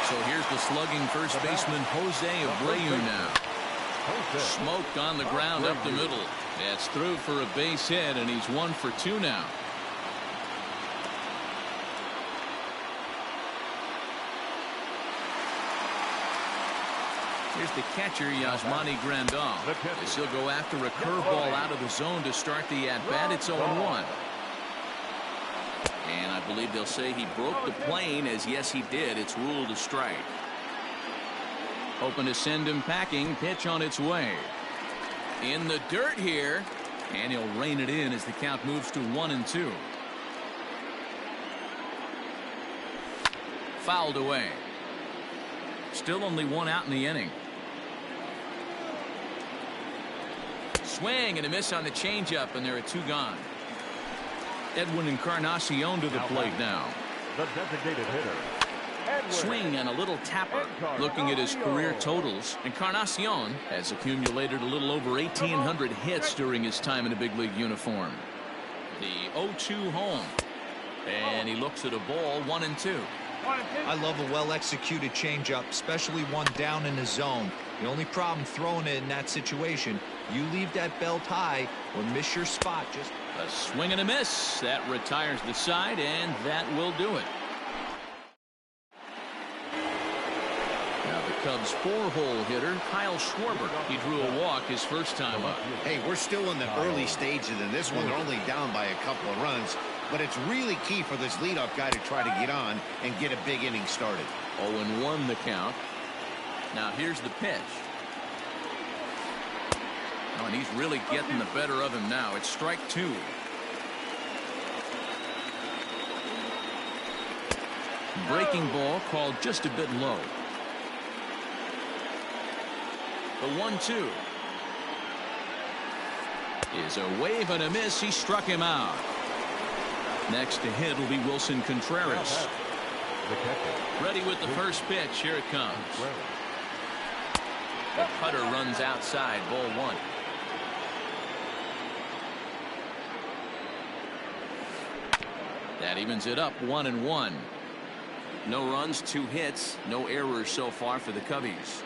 So here's the slugging first baseman Jose Abreu now. Smoked on the ground up the middle. That's through for a base hit, and he's 1 for 2 now. Here's the catcher, Yasmani Grandal. As he'll go after a curveball out of the zone to start the at-bat. It's 0-1. And I believe they'll say he broke the plane, as yes, he did. It's ruled a strike. Hoping to send him packing. Pitch on its way. In the dirt here. And he'll rein it in as the count moves to 1-2. Fouled away. Still only 1 out in the inning. Swing and a miss on the changeup, and there are 2 gone. Edwin Encarnacion to the plate now. The designated hitter. Swing and a little tapper. Looking at his career totals, Encarnacion has accumulated a little over 1,800 hits during his time in a big league uniform. The 0-2 home. And he looks at a ball, 1-2. I love a well-executed changeup, especially one down in the zone. The only problem throwing it in that situation, you leave that belt high or miss your spot. Just a swing and a miss. That retires the side, and that will do it. Now the Cubs' 4-hole hitter, Kyle Schwarber. He drew a walk his first time up. Hey, we're still in the early stages in this one. They're only down by a couple of runs. But it's really key for this leadoff guy to try to get on and get a big inning started. 0-1 the count. Now here's the pitch. Oh, and he's really getting the better of him now. It's strike 2. Breaking ball called just a bit low. The 1-2 is a wave and a miss. He struck him out. Next to hit will be Wilson Contreras. Ready with the first pitch. Here it comes. The cutter runs outside. Ball 1. That evens it up 1-1. No runs, 2 hits, no errors so far for the Cubbies.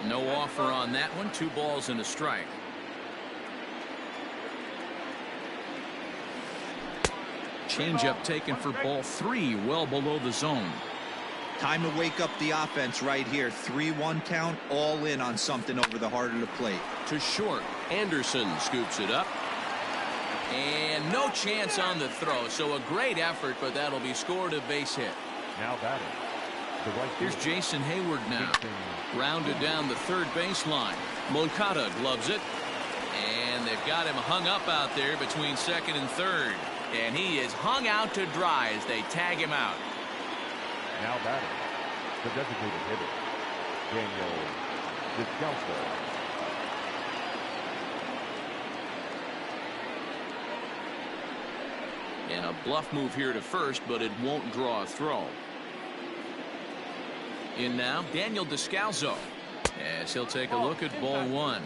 No offer on that one. 2 balls and a strike. Changeup taken for ball 3, well below the zone. Time to wake up the offense right here. 3-1 count, all in on something over the heart of the plate. To short. Anderson scoops it up. And no chance on the throw. So a great effort, but that'll be scored a base hit. Now batting. Here's Jason Hayward now. Grounded down the third baseline. Moncada gloves it. And they've got him hung up out there between second and third. And he is hung out to dry as they tag him out. Now batting. The designated hitter, Daniel Descalso. And a bluff move here to first, but it won't draw a throw. In now, Daniel Descalso, as he'll take a look at ball 1.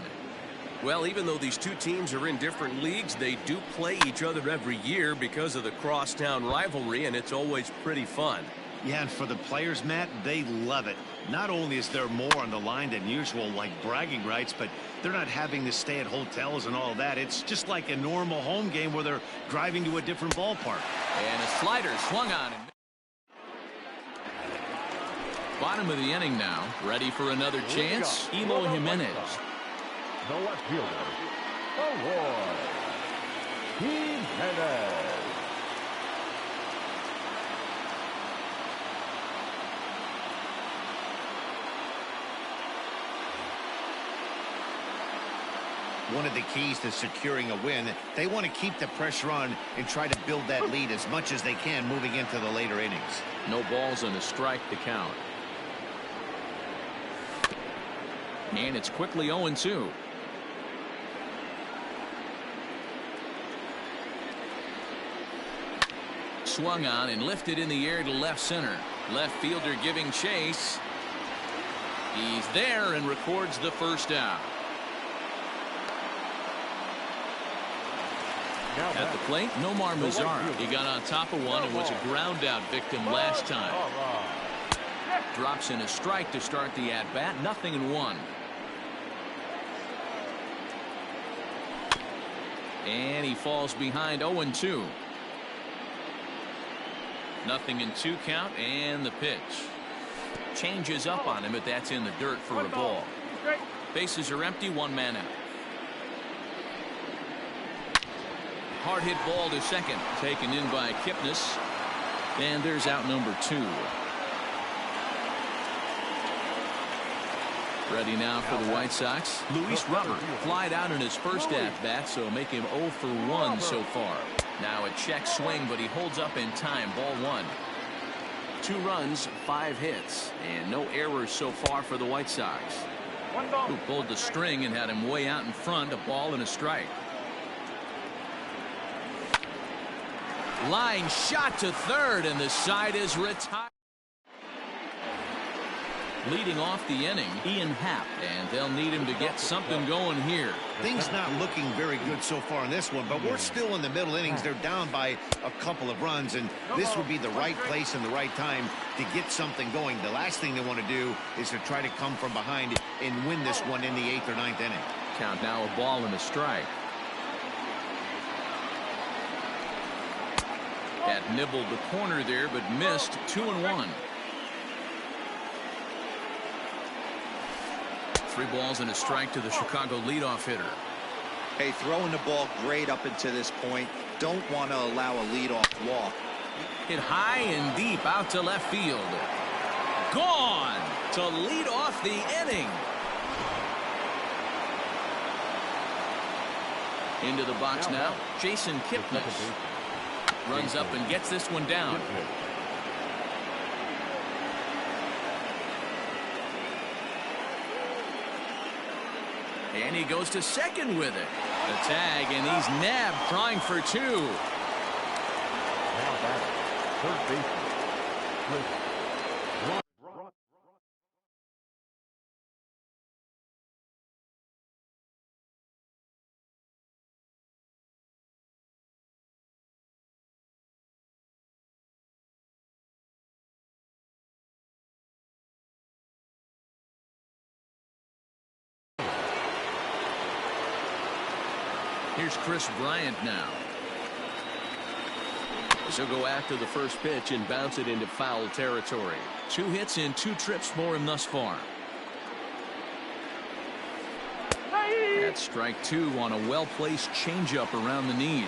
Well, even though these two teams are in different leagues, they do play each other every year because of the crosstown rivalry, and it's always pretty fun. Yeah, and for the players, Matt, they love it. Not only is there more on the line than usual, like bragging rights, but they're not having to stay at hotels and all that. It's just like a normal home game where they're driving to a different ballpark. And a slider swung on. Bottom of the inning now. Ready for another chance. Eloy Jimenez. The left fielder, Eloy Jimenez. One of the keys to securing a win, they want to keep the pressure on and try to build that lead as much as they can moving into the later innings. No balls and a strike to count. And it's quickly 0-2. Swung on and lifted in the air to left center. Left fielder giving chase. He's there and records the first out. At the plate, Nomar Mazara. He got on top of one and was a ground out victim last time. Drops in a strike to start the at-bat. 0-1. And he falls behind 0-2. 0-2 count, and the pitch. Changes up on him, but that's in the dirt for a ball. Bases are empty, one man out. Hard hit ball to second, taken in by Kipnis, and there's out number 2. Ready now for the White Sox. Luis Robert flied out in his first at-bat, so make him 0 for 1 so far. Now a check swing, but he holds up in time. Ball 1. 2 runs, 5 hits, and no errors so far for the White Sox, who pulled the string and had him way out in front. A ball and a strike. Line shot to third, and the side is retired. Leading off the inning, Ian Happ, and they'll need him to get something going here. Things not looking very good so far in this one, but we're still in the middle innings. They're down by a couple of runs, and this would be the right place and the right time to get something going. The last thing they want to do is to try to come from behind and win this one in the 8th or 9th inning. Count now, a ball and a strike. Had nibbled the corner there, but missed. 2-1. 3 balls and a strike to the Chicago leadoff hitter. Hey, throwing the ball great up until this point. Don't want to allow a leadoff walk. Hit high and deep out to left field. Gone to lead off the inning. Into the box now, Jason Kipnis. Runs up and gets this one down. And he goes to second with it. The tag, and he's nabbed, trying for 2. Now back, third baseman, Chris Bryant. Here's Chris Bryant now. He'll go after the first pitch and bounce it into foul territory. 2 hits and 2 trips for him thus far. That's strike 2 on a well-placed changeup around the knees.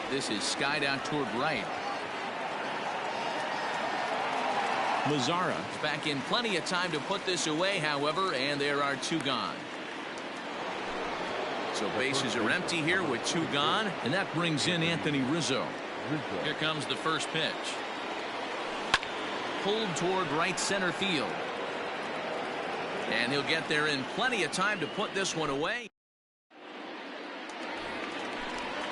This is skied out toward right. Mazara is back in plenty of time to put this away, however, and there are 2 gone. So bases are empty here with 2 gone, and that brings in Anthony Rizzo. Here comes the first pitch. Pulled toward right center field. And he'll get there in plenty of time to put this one away.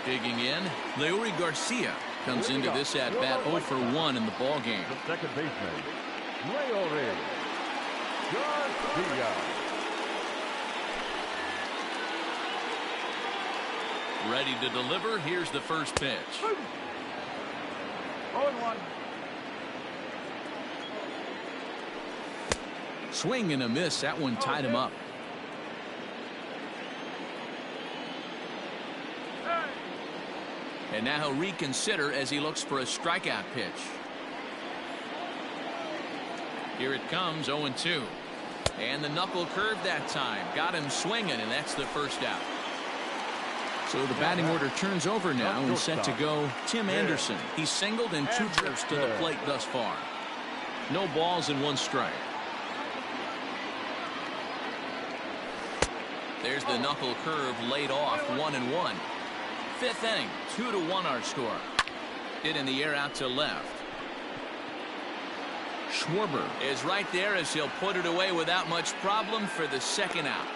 Digging in, Leury Garcia comes into this at-bat 0 for 1 in the ballgame. The second baseman, Leury Garcia. Ready to deliver. Here's the first pitch. 0-1. Swing and a miss. That one tied him up. And now he'll reconsider as he looks for a strikeout pitch. Here it comes, 0-2. And the knuckle curve that time. Got him swinging, and that's the first out. So the batting order turns over now and set to go Tim Anderson. He's singled in 2 trips to the plate thus far. No balls and 1 strike. There's the knuckle curve laid off, 1-1. 5th inning, 2-1 our score. Hit in the air out to left. Schwarber is right there as he'll put it away without much problem for the 2nd out.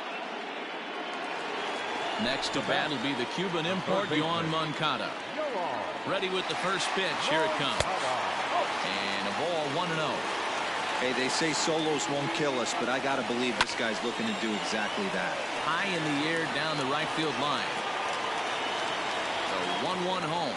Next to bat will be the Cuban import, Yoan Moncada. Ready with the first pitch. Here it comes. And a ball, 1-0. Hey, they say solos won't kill us, but I got to believe this guy's looking to do exactly that. High in the air down the right field line. So 1-1 home.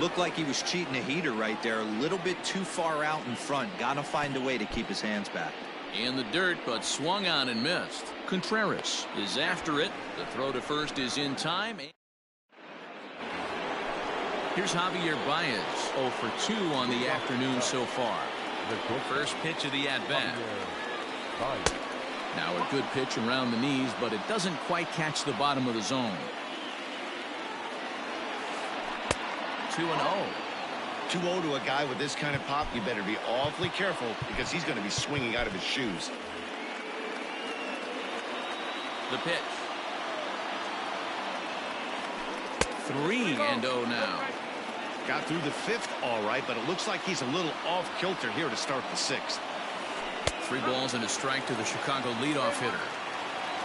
Looked like he was cheating a heater right there. A little bit too far out in front. Got to find a way to keep his hands back. In the dirt, but swung on and missed. Contreras is after it. The throw to first is in time. Here's Javier Baez, 0 for 2 on the afternoon so far. First pitch of the at-bat. Now a good pitch around the knees, but it doesn't quite catch the bottom of the zone. 2-0. 2-0 to a guy with this kind of pop, you better be awfully careful because he's going to be swinging out of his shoes. The pitch. 3-0 now. Got through the 5th all right, but it looks like he's a little off kilter here to start the 6th. 3 balls and a strike to the Chicago leadoff hitter.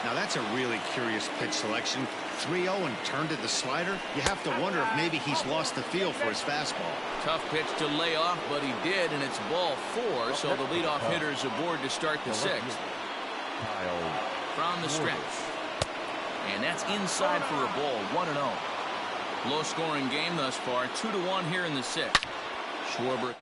Now that's a really curious pitch selection. 3-0 and turned to the slider. You have to wonder if maybe he's lost the feel for his fastball. Tough pitch to lay off, but he did, and it's ball 4, so the leadoff hitter is aboard to start the 6th. From the stretch. And that's inside for a ball, 1-0. Low-scoring game thus far, 2-1 here in the 6th. Schwarber.